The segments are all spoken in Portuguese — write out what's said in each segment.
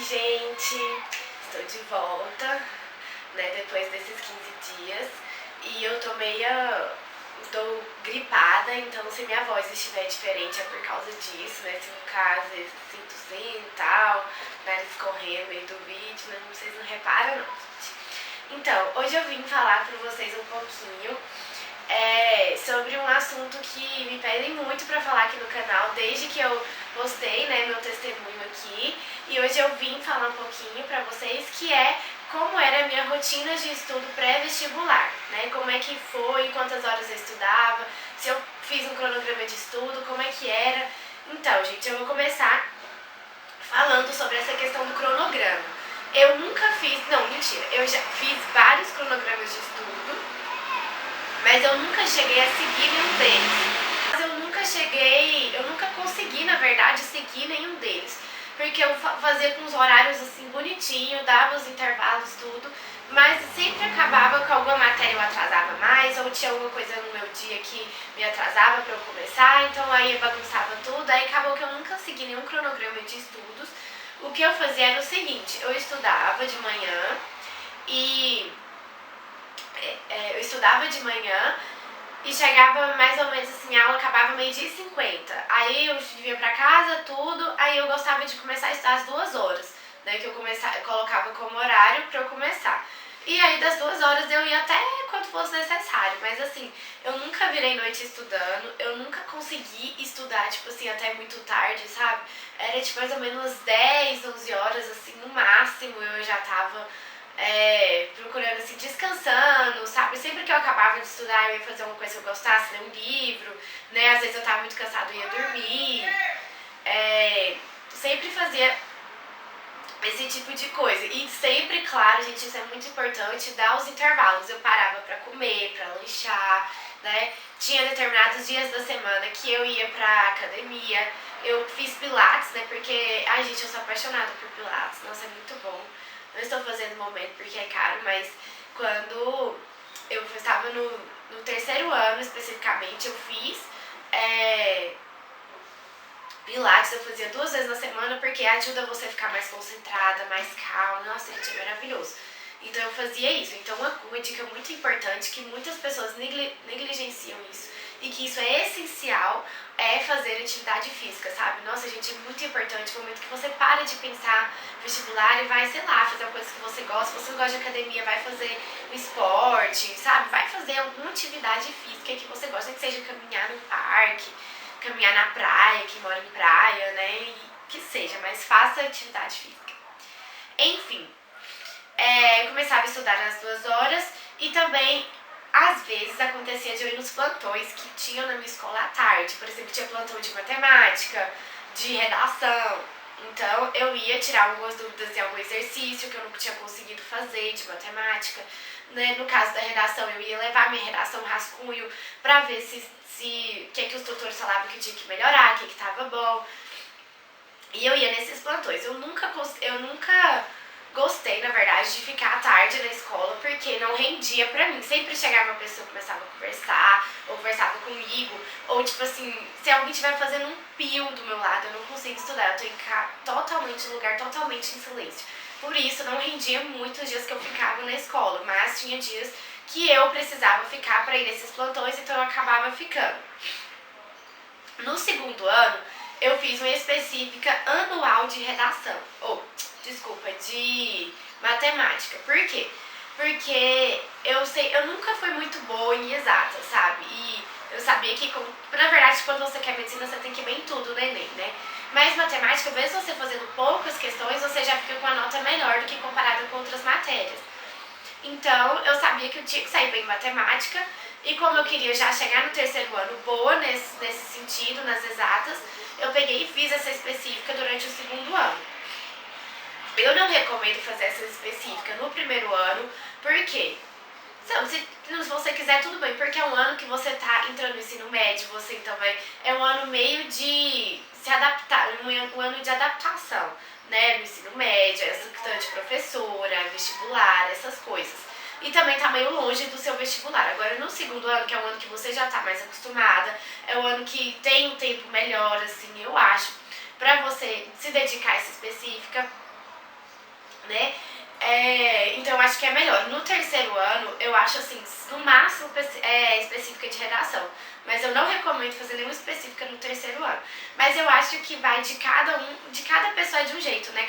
gente! Estou de volta, né, depois desses 15 dias. E eu tô gripada, então se minha voz estiver diferente é por causa disso, né? Se no caso eu sinto sim e tal, nariz correndo meio do vídeo, né? Vocês não reparam não, gente. Então, hoje eu vim falar pra vocês um pouquinho sobre um assunto que me pedem muito pra falar aqui no canal, desde que eu postei, né, meu testemunho aqui. E hoje eu vim falar um pouquinho pra vocês, que é como era a minha rotina de estudo pré-vestibular, né? Como é que foi, quantas horas eu estudava, se eu fiz um cronograma de estudo, como é que era. Então, gente, eu vou começar falando sobre essa questão do cronograma. Eu nunca fiz, não, mentira, eu já fiz vários cronogramas de estudo, mas eu nunca cheguei a seguir nenhum deles. Eu nunca consegui, na verdade, seguir nenhum deles. Porque eu fazia com os horários assim bonitinho, dava os intervalos, tudo, mas sempre acabava com alguma matéria eu atrasava mais, ou tinha alguma coisa no meu dia que me atrasava para eu começar, então aí eu bagunçava tudo, aí acabou que eu nunca segui nenhum cronograma de estudos. O que eu fazia era o seguinte, eu estudava de manhã e chegava mais ou menos assim, a aula acabava 12h50. Aí eu ia pra casa, tudo, aí eu gostava de começar a estudar às 2 horas, né, que eu colocava como horário pra eu começar. E aí das 2 horas eu ia até quanto fosse necessário, mas assim, eu nunca virei noite estudando, eu nunca consegui estudar, tipo assim, até muito tarde, sabe? Era tipo mais ou menos 10, 11 horas, assim, no máximo eu já tava procurando assim, descansando, sabe? Sempre que eu acabava de estudar, eu ia fazer uma coisa que eu gostasse, ler um livro, né? Às vezes eu tava muito cansada e ia dormir. Sempre fazia esse tipo de coisa. E sempre, claro, gente, isso é muito importante, dar os intervalos. Eu parava pra comer, pra lanchar, né? Tinha determinados dias da semana que eu ia pra academia. Eu fiz pilates, né? Porque, ai gente, eu sou apaixonada por pilates. Nossa, é muito bom. Não estou fazendo no momento porque é caro, mas quando eu estava no terceiro ano especificamente, eu fiz pilates, eu fazia 2 vezes na semana porque ajuda você a ficar mais concentrada, mais calma. Nossa, gente, é maravilhoso. Então eu fazia isso. Então uma dica muito importante, que muitas pessoas negligenciam isso, e que isso é essencial, é fazer atividade física, sabe? Nossa, gente, é muito importante o momento que você para de pensar vestibular e vai, sei lá, fazer uma coisa que você gosta. Se você não gosta de academia, vai fazer um esporte, sabe? Vai fazer alguma atividade física que você gosta, que seja caminhar no parque, caminhar na praia, quem mora em praia, né? E que seja, mas faça atividade física. Enfim, eu começava a estudar às 2 horas e também, às vezes, acontecia de eu ir nos plantões que tinham na minha escola à tarde. Por exemplo, tinha plantão de matemática, de redação. Então, eu ia tirar algumas dúvidas em algum exercício que eu não tinha conseguido fazer de matemática. Né? No caso da redação, eu ia levar minha redação rascunho pra ver o que os tutores falavam que tinha que melhorar, o que estava bom. E eu ia nesses plantões. Eu nunca gostei, na verdade, de ficar à tarde na escola, porque não rendia pra mim. Sempre chegava uma pessoa que começava a conversar, ou conversava comigo, ou tipo assim, se alguém estiver fazendo um pio do meu lado, eu não consigo estudar, eu tô totalmente no lugar, totalmente em silêncio. Por isso, não rendia muito os dias que eu ficava na escola, mas tinha dias que eu precisava ficar pra ir nesses plantões, então eu acabava ficando. No segundo ano, eu fiz uma específica anual de redação, de matemática. Por quê? Porque eu nunca fui muito boa em exatas, sabe? E eu sabia que, na verdade, quando você quer medicina, você tem que ir bem em tudo no Enem, né? Mas matemática, mesmo você fazendo poucas questões, você já fica com a nota melhor do que comparada com outras matérias. Então, eu sabia que eu tinha que sair bem em matemática, e como eu queria já chegar no terceiro ano boa nesse sentido, nas exatas, eu peguei e fiz essa específica durante o segundo ano. Eu não recomendo fazer essa específica no primeiro ano, porque se você quiser, tudo bem, porque é um ano que você tá entrando no ensino médio, você então é um ano meio de se adaptar, um ano de adaptação, né, no ensino médio, essa questão de professora, vestibular, essas coisas. E também tá meio longe do seu vestibular. Agora, no segundo ano, que é um ano que você já tá mais acostumada, é um ano que tem um tempo melhor, assim, eu acho, pra você se dedicar a essa específica. né? Então eu acho que é melhor. No terceiro ano, eu acho assim, no máximo específica de redação. Mas eu não recomendo fazer nenhuma específica no terceiro ano. Mas eu acho que vai de cada pessoa é de um jeito, né?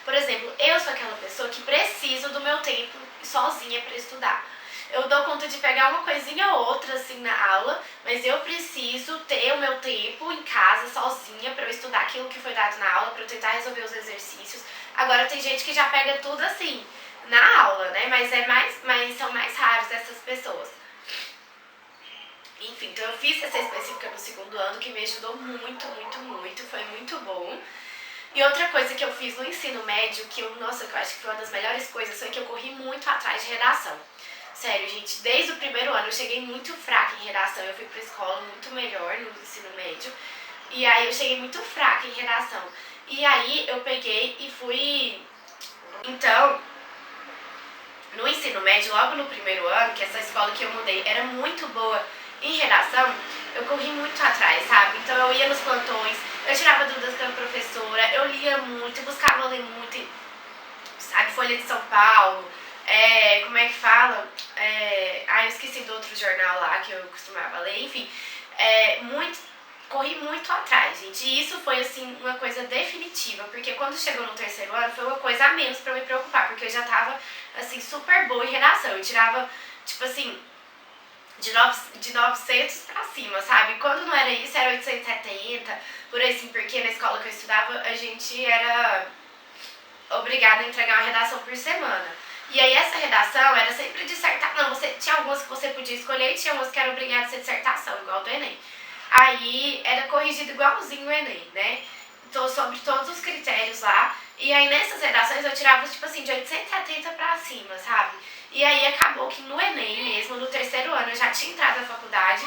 Por exemplo, eu sou aquela pessoa que preciso do meu tempo sozinha para estudar. Eu dou conta de pegar uma coisinha ou outra assim na aula, mas eu preciso ter o meu tempo em casa sozinha para eu estudar aquilo que foi dado na aula, para eu tentar resolver os exercícios. Agora tem gente que já pega tudo assim na aula, né? Mas são mais raros essas pessoas. Enfim, então eu fiz essa específica no segundo ano que me ajudou muito, muito, muito, foi muito bom. E outra coisa que eu fiz no ensino médio, que eu acho que foi uma das melhores coisas, foi que eu corri muito atrás de redação. Sério, gente, desde o primeiro ano eu cheguei muito fraca em redação. Eu fui pra escola muito melhor no ensino médio. E aí eu cheguei muito fraca em redação. E aí eu peguei e fui. Então, no ensino médio, logo no primeiro ano, que essa escola que eu mudei era muito boa em redação, eu corri muito atrás, sabe? Então eu ia nos plantões, eu tirava dúvidas com a professora, eu lia muito, buscava ler muito, sabe? Folha de São Paulo, como é que fala? Eu esqueci do outro jornal lá que eu costumava ler, enfim. Corri muito atrás, gente. E isso foi, assim, uma coisa definitiva, porque quando chegou no terceiro ano foi uma coisa a menos pra eu me preocupar, porque eu já tava, assim, super boa em redação. Eu tirava, tipo assim, de 900 pra cima, sabe? Quando não era isso, era 870, por aí assim, porque na escola que eu estudava, a gente era obrigado a entregar uma redação por semana. E aí essa redação era sempre dissertação. Não, tinha algumas que você podia escolher e tinha algumas que eram obrigadas a ser dissertação, igual do Enem. Aí era corrigido igualzinho o Enem, né? Então, sobre todos os critérios lá. E aí nessas redações eu tirava, tipo assim, de 870 pra cima, sabe? E aí acabou que no Enem mesmo, no terceiro ano, eu já tinha entrado na faculdade.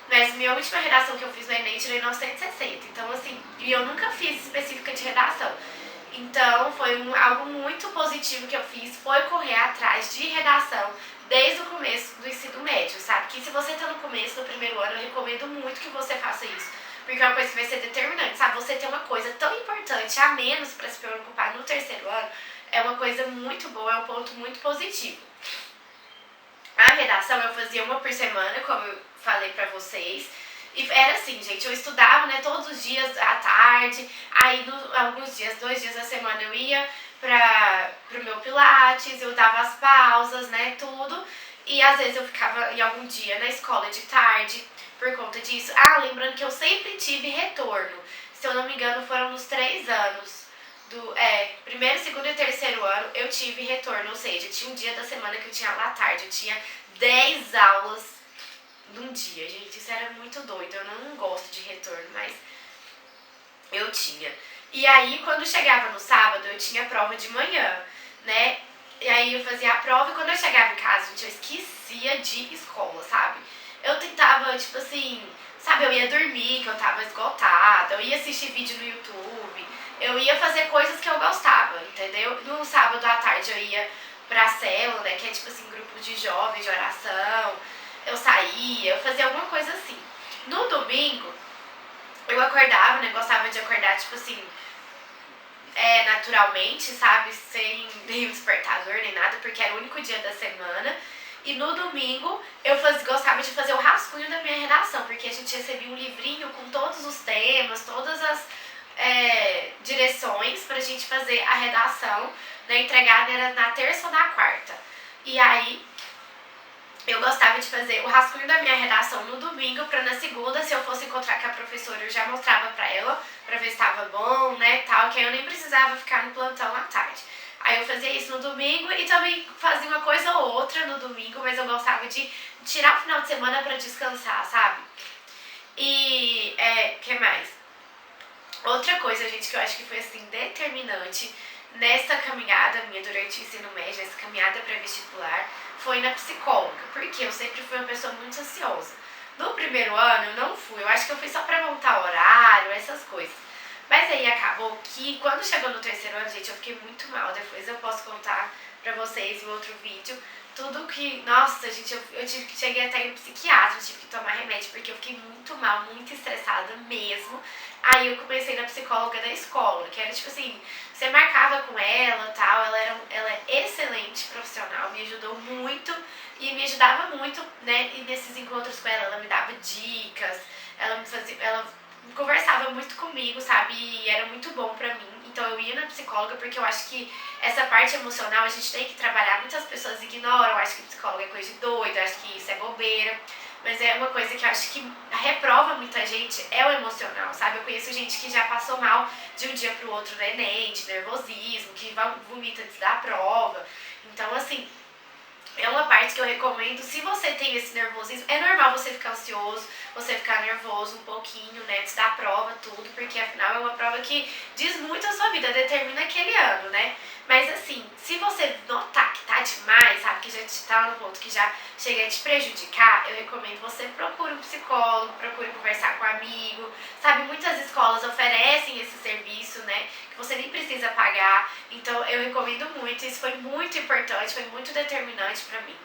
Mas minha última redação que eu fiz no Enem, tirei 960. Então, assim, e eu nunca fiz específica de redação. Então, foi algo muito positivo que eu fiz, foi correr atrás de redação desde o começo do ensino médio, sabe? Que se você tá no começo, no primeiro ano, eu recomendo muito que você faça isso. Porque é uma coisa que vai ser determinante, sabe? Você ter uma coisa tão importante a menos para se preocupar no terceiro ano é uma coisa muito boa, é um ponto muito positivo. A redação eu fazia uma por semana, como eu falei pra vocês. E era assim, gente, eu estudava, né, todos os dias à tarde, aí alguns dias, 2 dias da semana eu ia pro meu pilates, eu dava as pausas, né, tudo. E às vezes eu ficava em algum dia na escola de tarde por conta disso. Lembrando que eu sempre tive retorno. Se eu não me engano, foram nos 3 anos. Primeiro, segundo e terceiro ano eu tive retorno, ou seja, tinha um dia da semana que eu tinha aula à tarde, eu tinha 10 aulas num dia, gente, isso era muito doido, eu não gosto de retorno, mas eu tinha. E aí, quando chegava no sábado, eu tinha prova de manhã, né? E aí eu fazia a prova e quando eu chegava em casa, gente, eu esquecia de escola, sabe? Eu tentava, tipo assim, sabe, eu ia dormir, que eu tava esgotada, eu ia assistir vídeo no YouTube, eu ia fazer coisas que eu gostava, entendeu? No sábado à tarde eu ia pra célula, né, que é tipo assim, grupo de jovens, de oração, eu saía, eu fazia alguma coisa assim. No domingo, eu acordava, né, gostava de acordar, tipo assim, naturalmente, sabe, sem nenhum despertador nem nada, porque era o único dia da semana. E no domingo eu gostava de fazer o rascunho da minha redação, porque a gente recebia um livrinho com todos os temas, todas as direções pra gente fazer a redação, né, entregada era na terça ou na quarta. E aí eu gostava de fazer o rascunho da minha redação no domingo, pra na segunda, se eu fosse encontrar com a professora, eu já mostrava pra ela, pra ver se tava bom, né, tal, que aí eu nem precisava ficar no plantão à tarde. Aí eu fazia isso no domingo e também fazia uma coisa ou outra no domingo, mas eu gostava de tirar o final de semana pra descansar, sabe? E, que mais? Outra coisa, gente, que eu acho que foi, assim, determinante nessa caminhada minha durante o ensino médio, essa caminhada pré-vestibular, foi na psicóloga, porque eu sempre fui uma pessoa muito ansiosa. No primeiro ano eu não fui, eu acho que eu fui só pra montar horário, essas coisas. Mas aí acabou que quando chegou no terceiro ano, gente, eu fiquei muito mal. Depois eu posso contar pra vocês em outro vídeo tudo que, nossa, gente, eu cheguei até ir no psiquiatra, tive que tomar remédio, porque eu fiquei muito mal, muito estressada mesmo. Aí eu comecei na psicóloga da escola, que era tipo assim, você marcava com ela e tal, ela é excelente profissional, me ajudou muito e me ajudava muito, né? E nesses encontros com ela me dava dicas, ela conversava muito comigo, sabe? E era muito bom pra mim. Então eu ia na psicóloga porque eu acho que essa parte emocional a gente tem que trabalhar. Muitas pessoas ignoram, acham que psicóloga é coisa de doido, acham que isso é bobeira. Mas é uma coisa que eu acho que reprova muita gente, é o emocional, sabe? Eu conheço gente que já passou mal de um dia pro outro no Enem, de nervosismo, que vomita antes da prova. Então, assim, é uma parte que eu recomendo. Se você tem esse nervosismo, é normal você ficar ansioso, você ficar nervoso um pouquinho, né, antes da prova, tudo, porque afinal é uma prova que diz muito a sua vida, determina aquele ano, né? Mas assim, se você notar que tá demais, sabe, que já tá no ponto que já chega a te prejudicar, eu recomendo você procure um psicólogo, procure conversar com um amigo, sabe, muitas escolas oferecem esse serviço, né, que você nem precisa pagar, então eu recomendo muito, isso foi muito importante, foi muito determinante pra mim,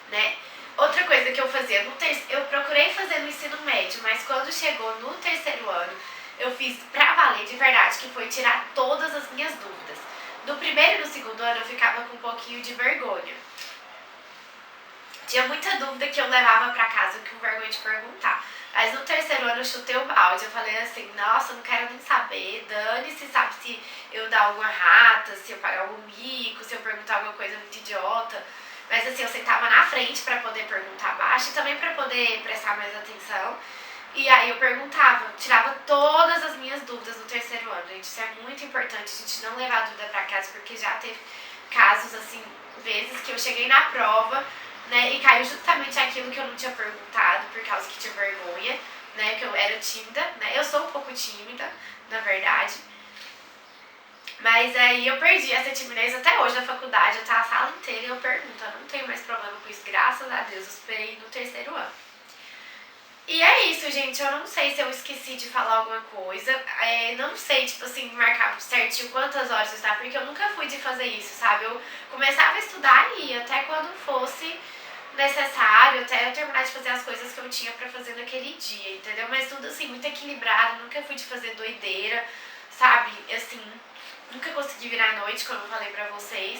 né. Outra coisa que eu fazia, eu procurei fazer no ensino médio, mas quando chegou no terceiro ano, eu fiz pra valer de verdade, que foi tirar todas as minhas dúvidas. No primeiro e no segundo ano eu ficava com um pouquinho de vergonha. Tinha muita dúvida que eu levava pra casa com vergonha de perguntar. Mas no terceiro ano eu chutei o balde, eu falei assim, nossa, não quero nem saber, dane-se, sabe, se eu dar alguma rata, se eu pagar algum mico, se eu perguntar alguma coisa muito idiota. Mas assim, eu sentava na frente pra poder perguntar baixo e também pra poder prestar mais atenção. E aí eu perguntava, tirava todas as minhas dúvidas no terceiro ano, gente. Isso é muito importante, a gente não levar a dúvida pra casa, porque já teve casos, assim, vezes que eu cheguei na prova, né, e caiu justamente aquilo que eu não tinha perguntado, por causa que tinha vergonha, né, que eu era tímida, né, eu sou um pouco tímida, na verdade. Mas aí eu perdi essa timidez até hoje na faculdade, eu tava a sala inteira e eu pergunto, eu não tenho mais problema com isso, graças a Deus, eu superei no terceiro ano. E é isso, gente. Eu não sei se eu esqueci de falar alguma coisa. Não sei, tipo assim, marcar certinho quantas horas eu estava, porque eu nunca fui de fazer isso, sabe? Eu começava a estudar e ia até quando fosse necessário, até eu terminar de fazer as coisas que eu tinha pra fazer naquele dia, entendeu? Mas tudo assim, muito equilibrado, nunca fui de fazer doideira, sabe? Assim, nunca consegui virar à noite, como eu falei pra vocês.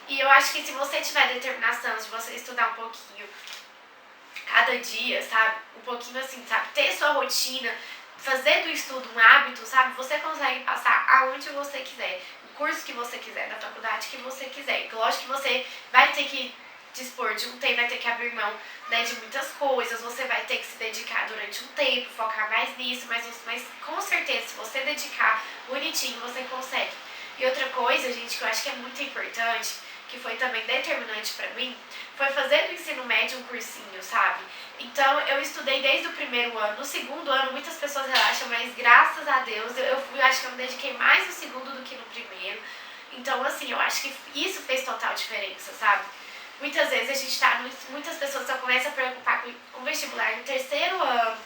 E eu acho que se você tiver determinação de você estudar um pouquinho cada dia, sabe? Um pouquinho assim, sabe? Ter sua rotina, fazer do estudo um hábito, sabe? Você consegue passar aonde você quiser, o curso que você quiser, na faculdade que você quiser. Lógico que você vai ter que dispor de um tempo, vai ter que abrir mão, né, de muitas coisas, você vai ter que se dedicar durante um tempo, focar mais nisso, mas com certeza, se você dedicar bonitinho, você consegue. E outra coisa, gente, que eu acho que é muito importante, que foi também determinante pra mim, foi fazer do ensino médio um cursinho, sabe? Então eu estudei desde o primeiro ano. No segundo ano muitas pessoas relaxam, mas graças a Deus eu acho que eu me dediquei mais no segundo do que no primeiro. Então assim, eu acho que isso fez total diferença, sabe? Muitas vezes a gente tá, muitas pessoas só começam a preocupar com o vestibular no terceiro ano.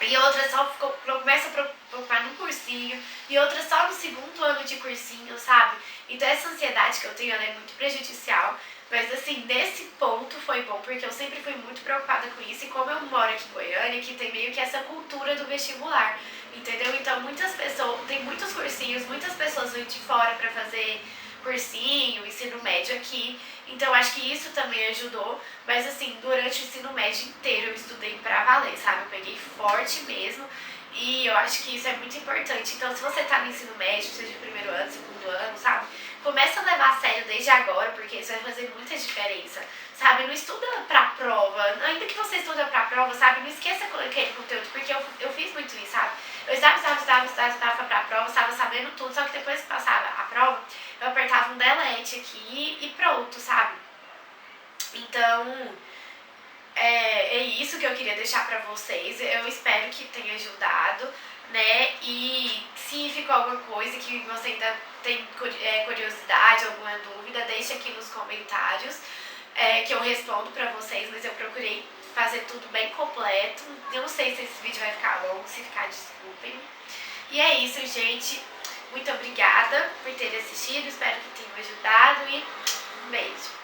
E outras só começa a preocupar no cursinho, e outras só no segundo ano de cursinho, sabe? Então essa ansiedade que eu tenho, ela é muito prejudicial. Mas assim, nesse ponto foi bom, porque eu sempre fui muito preocupada com isso. E como eu moro aqui em Goiânia, que tem meio que essa cultura do vestibular, entendeu? Então muitas pessoas, tem muitos cursinhos, muitas pessoas vêm de fora pra fazer cursinho, ensino médio aqui. Então acho que isso também ajudou. Mas assim, durante o ensino médio inteiro eu estudei pra valer, sabe? Eu peguei forte mesmo. E eu acho que isso é muito importante. Então se você tá no ensino médio, seja primeiro ano, segundo ano, sabe? Começa a levar a sério desde agora, porque isso vai fazer muita diferença, sabe? Não estuda pra prova, ainda que você estuda pra prova, sabe? Não esqueça aquele conteúdo, porque eu fiz muito isso, sabe? Eu estava pra prova, estava sabendo tudo, só que depois que passava a prova, eu apertava um delete aqui e pronto, sabe? Então, é isso que eu queria deixar pra vocês. Eu espero que tenha ajudado, né? E se ficou alguma coisa que você ainda tem curiosidade, alguma dúvida, deixa aqui nos comentários, que eu respondo pra vocês, mas eu procurei fazer tudo bem completo. Eu não sei se esse vídeo vai ficar longo, se ficar, desculpem. E é isso, gente. Muito obrigada por ter assistido, espero que tenha ajudado e um beijo.